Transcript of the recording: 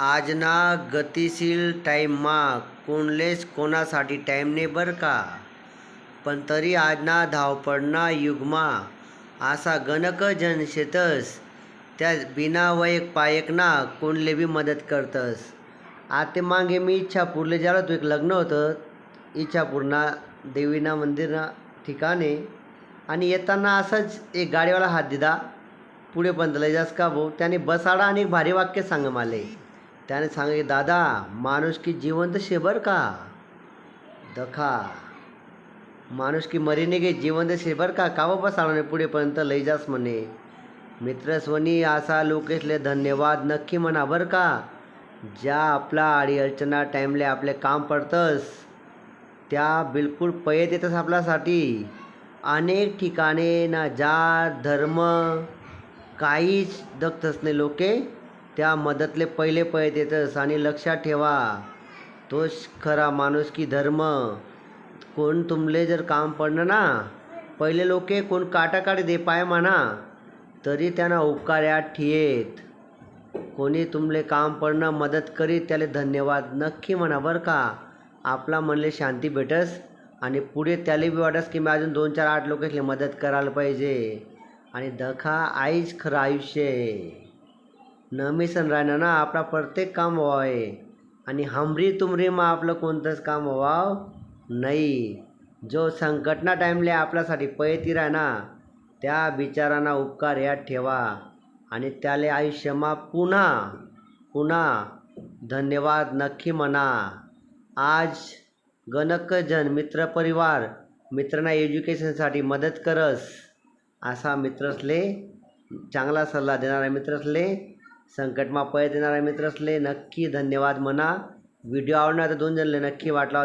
आजना गतिशील टाईममा कोणलेच कोणासाठी टाईम नाही बरं का. पण तरी आजना धावपळना युगमा असा गणक जन शेतस त्या बिना वयक पायकना कोणले बी मदत करतस. आता मागे मी इच्छापूरला गेलो होतो, एक लग्न होतं इच्छापूरना देवीना मंदिरना ठिकाणी, आणि येताना असंच एक गाडीवाला हात दिला पुढे पण लय जास्त का भाऊ. त्याने बसाडा आणि एक भारी वाक्य सांग माले. त्याने सांगितले, दादा माणूस की जिवंत शे बर का. दखा माणूस की मरी नाही गे, जिवंत शे बर का. काव बसाडा नाही पुढेपर्यंत लय जास म्हणे. मित्रस्वनी असा लोकेशले धन्यवाद नक्की म्हणा बरं का. ज्या आपला आडी अडचणा टाईमले आपले काम पडतंस त्या बिलकुल पयत येतस आपल्यासाठी. अनेक ठिकाणे ना जात धर्म काहीच दखतच नाही लोके, त्या मदतले पहिले पयत येतस. आणि लक्षात ठेवा तोच खरा माणूस की धर्म. कोण तुमले जर काम पडणं ना पहिले लोके कोण काटाकाटी दे पाय म्हणा तरी त्यांना उपकार याद ठेत. कोणी तुमले काम पडणं मदत करीत त्याले धन्यवाद नक्की म्हणा बरं का. आपला मनले शांती भेटस आणि पुढे त्याला बी वाटस की मी अजून 2-4-8 लोकांना मदत करायला पाहिजे. आणि दखा आईच खरं आयुष्य आहे. नमिसन राहणं ना आपला प्रत्येक काम व्हावे आणि हमरी तुमरी मग आपलं कोणतंच काम व्हावं नाही. जो संकटना टाईमले आपल्यासाठी पयती राहना त्या बिचारांना उपकार याद ठेवा आणि त्याले आयुष्यमा पुन्हा पुन्हा धन्यवाद नक्की म्हणा. आज गणक जन मित्रपरिवार मित्रांना एज्युकेशनसाठी मदत करस असा मित्रसले, चांगला सल्ला देणाऱ्या मित्रसले, संकटमा पय देणाऱ्या मित्रसले नक्की धन्यवाद म्हणा. व्हिडिओ आवडणार तर 2 जणले नक्की वाटला.